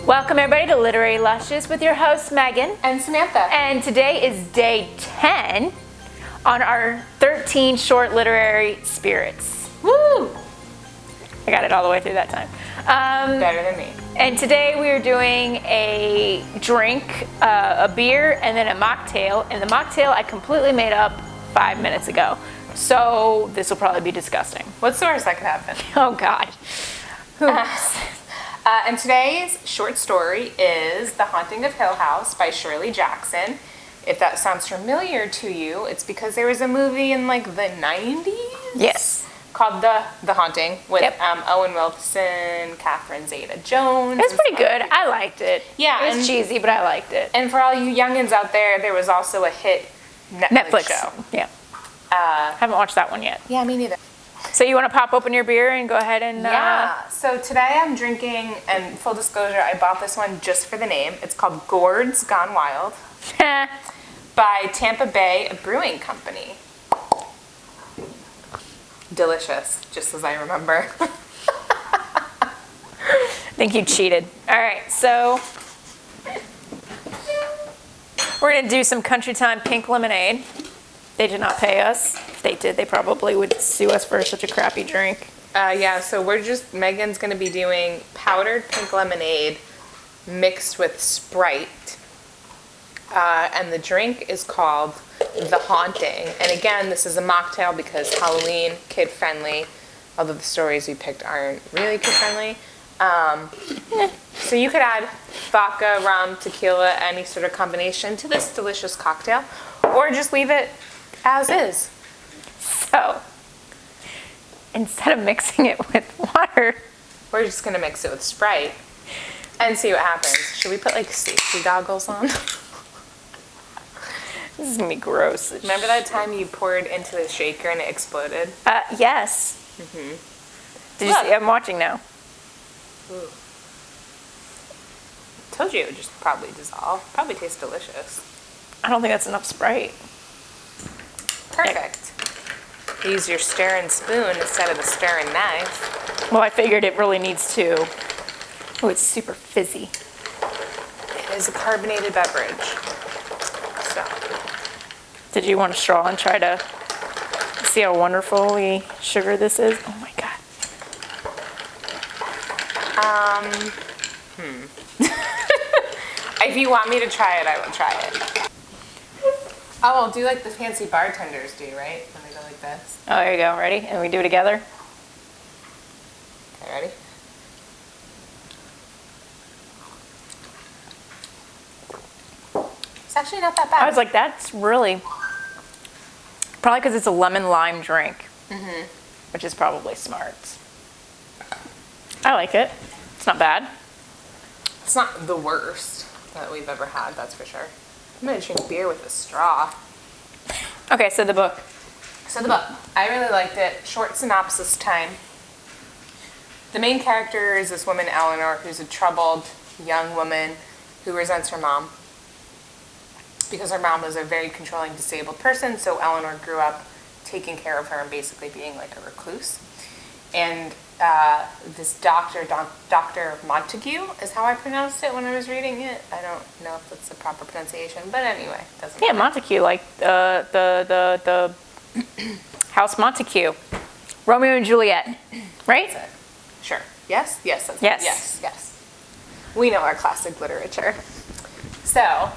Welcome everybody to Literary Lushes with your hosts Megan and Samantha. And today is day 10 on our 13 short literary spirits. Woo! I got it all the way through that time. Better than me. And today we are doing a drink, a beer, and then a mocktail. And the mocktail I completely made up 5 minutes ago. So this will probably be disgusting. What's the worst that could happen? Oh God. And today's short story is The Haunting of Hill House by Shirley Jackson. If that sounds familiar to you, it's because there was a movie in like the 90s? Yes. Called The Haunting with Yep. Owen Wilson, Catherine Zeta-Jones. It was pretty good. I liked it. Yeah, It was cheesy, but I liked it. And for all you youngins out there was also a hit Netflix show. Yeah. Haven't watched that one yet. Yeah, me neither. So you want to pop open your beer and go ahead and... Yeah, so today I'm drinking, and full disclosure, I bought this one just for the name. It's called Gourds Gone Wild by Tampa Bay Brewing Company. Delicious, just as I remember. I think you cheated. All right, so we're going to do some Country Time Pink Lemonade. They did not pay us. If they did, they probably would sue us for such a crappy drink. Yeah, so Megan's going to be doing powdered pink lemonade mixed with Sprite. And the drink is called The Haunting. And again, this is a mocktail because Halloween, kid-friendly, although the stories we picked aren't really kid-friendly. So you could add vodka, rum, tequila, any sort of combination to this delicious cocktail, or just leave it as is. So, instead of mixing it with water, we're just gonna mix it with Sprite and see what happens. Should we put like safety goggles on? This is gonna be gross. Remember that time you poured into the shaker and it exploded? Yes. Mm-hmm. Did you see? I'm watching now. Ooh. Told you it would just probably dissolve. Probably tastes delicious. I don't think that's enough Sprite. Perfect. Use your stirring spoon instead of the stirring knife. Well, I figured it really needs to. Oh, it's super fizzy. It is a carbonated beverage. So. Did you want a straw and try to see how wonderfully sugar this is? Oh my God. If you want me to try it, I will try it. Oh, I'll do like the fancy bartenders do, right? When they go like this. Oh, there you go. Ready? And we do it together? Okay, ready? It's actually not that bad. I was like, that's really... Probably because it's a lemon lime drink. Mm-hmm. Which is probably smart. I like it. It's not bad. It's not the worst that we've ever had, that's for sure. I'm gonna drink beer with a straw. Okay, so the book. So the book. I really liked it. Short synopsis time. The main character is this woman, Eleanor, who's a troubled young woman who resents her mom. Because her mom was a very controlling, disabled person, so Eleanor grew up taking care of her and basically being like a recluse. And this Dr. Montague is how I pronounced it when I was reading it. I don't know if that's the proper pronunciation, but anyway, doesn't matter. Yeah, Montague, like the House Montague. Romeo and Juliet, right? That's it. Sure. Yes? Yes, that's Yes. it. Yes, yes. We know our classic literature. So,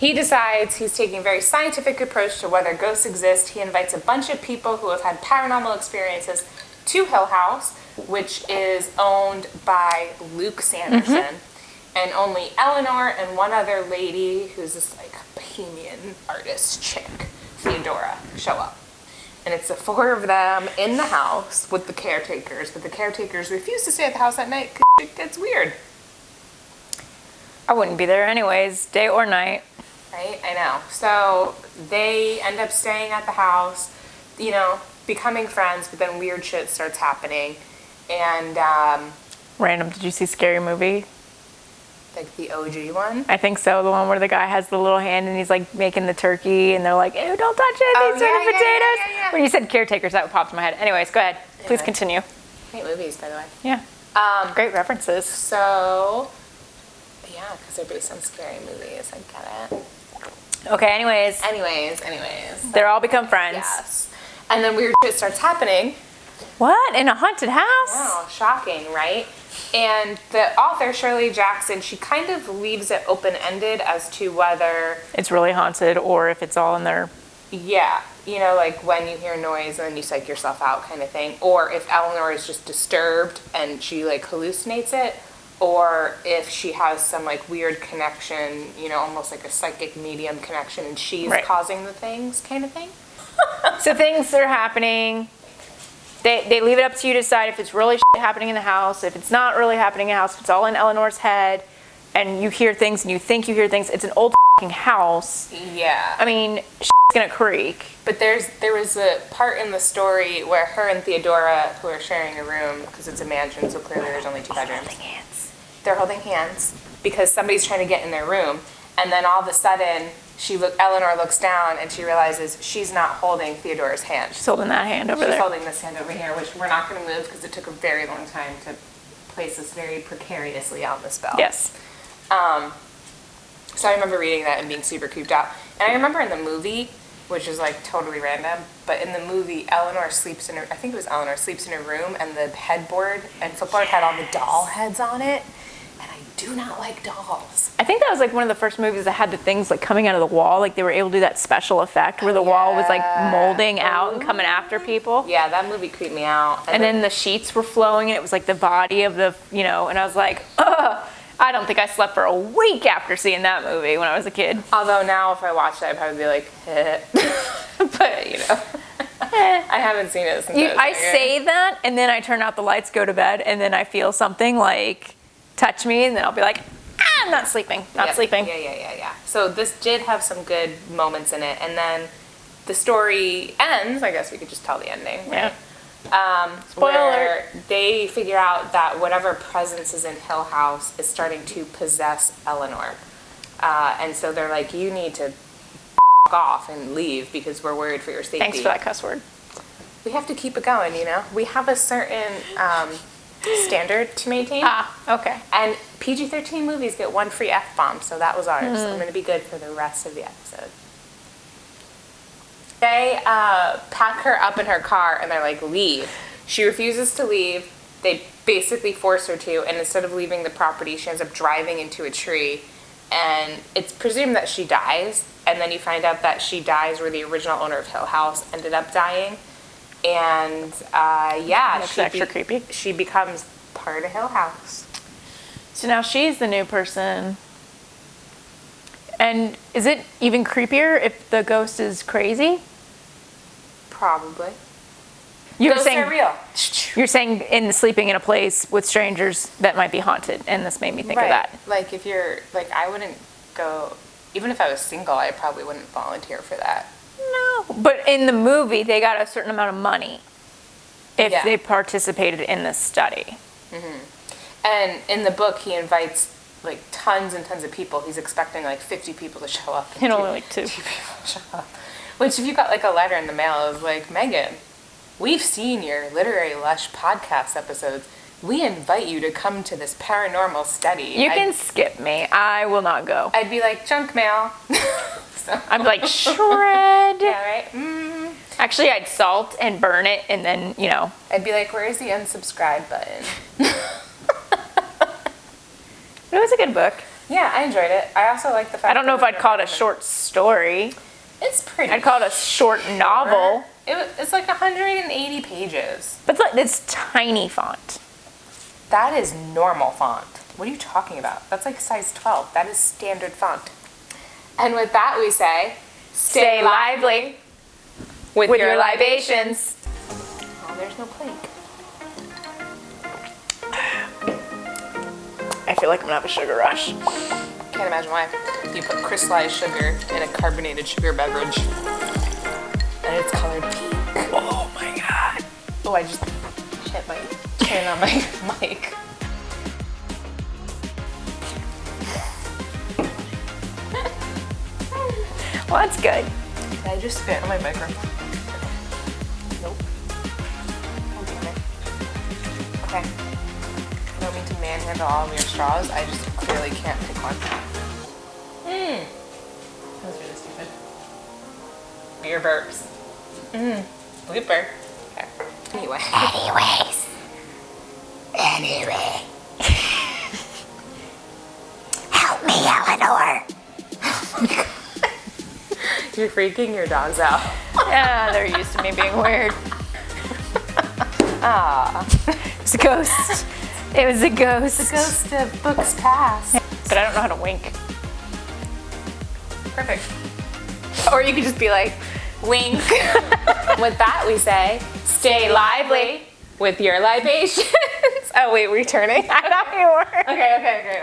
he decides he's taking a very scientific approach to whether ghosts exist. He invites a bunch of people who have had paranormal experiences to Hill House, which is owned by Luke Sanderson. And only Eleanor and one other lady, who's this like bohemian artist chick, Theodora, show up. And it's the four of them in the house with the caretakers, but the caretakers refuse to stay at the house at night because it gets weird. I wouldn't be there anyways, day or night. Right? I know. So they end up staying at the house, you know, becoming friends, but then weird shit starts happening. And Random, did you see Scary Movie? like the OG one? I think so, the one where the guy has the little hand and he's like making the turkey and they're like, ew, don't touch it, these are the potatoes. Yeah. When you said caretakers, that popped in my head. Anyways, go ahead. Please continue. Great movies, by the way. Yeah. Great references. So Yeah, because they're based on scary movies. I get it. Okay, anyways, They all become friends. Yes. And then weird shit starts happening. What? In a haunted house? Wow, shocking, right? And the author, Shirley Jackson, she kind of leaves it open-ended as to whether... It's really haunted or if it's all in there. Yeah, you know, like when you hear noise and then you psych yourself out kind of thing. Or if Eleanor is just disturbed and she like hallucinates it. Or if she has some like weird connection, you know, almost like a psychic medium connection and she's causing the things kind of thing. So things are happening. They leave it up to you to decide if it's really shit happening in the house, if it's not really happening in the house, if it's all in Eleanor's head, and you hear things and you think you hear things. It's an old f***ing house. Yeah. I mean, shit's gonna creak. But there was a part in the story where her and Theodora, who are sharing a room, because it's a mansion, so clearly there's only 2 bedrooms. Holding hands. They're holding hands because somebody's trying to get in their room, and then all of a sudden, Eleanor looks down and she realizes she's not holding Theodora's hand. She's holding that hand over there. She's holding this hand over here, which we're not going to move because it took a very long time to place this very precariously on the spell. Yes. So I remember reading that and being super creeped out. And I remember in the movie, which is like totally random, but in the movie, Eleanor sleeps in her room, and the headboard and footboard had all the doll heads on it. And I do not like dolls. I think that was like one of the first movies that had the things like coming out of the wall. Like they were able to do that special effect where the wall was like molding out and coming after people. Yeah, that movie creeped me out. And then the sheets were flowing and it was like the body of the, you know, and I was like, ugh. I don't think I slept for a week after seeing that movie when I was a kid. Although now if I watched it, I'd probably be like, eh. But, you know, I haven't seen it since I say that, and then I turn out the lights, go to bed, and then I feel something like touch me, and then I'll be like, I'm not sleeping, sleeping. Yeah. So this did have some good moments in it, and then the story ends, I guess we could just tell the ending, right? Spoiler where they figure out that whatever presence is in Hill House is starting to possess Eleanor. And so they're like, you need to off and leave because we're worried for your safety. Thanks for that cuss word. We have to keep it going, you know? We have a certain standard to maintain. Okay. And PG-13 movies get 1 free F-bomb, so that was ours. I'm going to be good for the rest of the episode. They pack her up in her car and they're like, leave. She refuses to leave. They basically force her to, and instead of leaving the property, she ends up driving into a tree. And it's presumed that she dies, and then you find out that she dies where the original owner of Hill House ended up dying. And That's extra creepy. She becomes part of Hill House. So now she's the new person. And is it even creepier if the ghost is crazy? Probably. Ghosts are real. You're saying in sleeping in a place with strangers that might be haunted, and this made me think of that. Like if you're like, I wouldn't go, even if I was single, I probably wouldn't volunteer for that. No. But in the movie, they got a certain amount of money if they participated in this study. Mm-hmm. And in the book, he invites like tons and tons of people. He's expecting like 50 people to show up. And only like 2 people show up. Which if you got like a letter in the mail, it was like, Megan, we've seen your Literary Lush podcast episodes. We invite you to come to this paranormal study. You can skip me. I will not go. I'd be like, junk mail. I'd be like, shred. Yeah, right? Mm. Actually, I'd salt and burn it, and then, you know. I'd be like, where's the unsubscribe button? But it was a good book. Yeah, I enjoyed it. I also like the fact I don't know if I'd call it a short story. It's pretty. I'd call it a short novel. It's like 180 pages. But it's tiny font. That is normal font. What are you talking about? That's like size 12. That is standard font. And with that, we say, stay lively with your libations. Oh, there's no clink. I feel like I'm gonna have a sugar rush. Can't imagine why. You put crystallized sugar in a carbonated sugar beverage, and it's colored pink. Oh my god. Oh, I just hit my chin on my mic. Well, that's good. Did I just spit on my microphone? Nope. Okay. told me to manhandle all of your straws. I just clearly can't pick one. That was really stupid. Your burps. Blooper. Okay. Anyway. Anyway. Help me, Eleanor. You're freaking your dogs out. Yeah, they're used to me being weird. It was a ghost. It was a ghost. Ghost of books past. But I don't know how to wink. Perfect. Or you could just be like, wink. With that, we say, stay lively with your libations. Oh, wait, returning? I thought you were. Okay.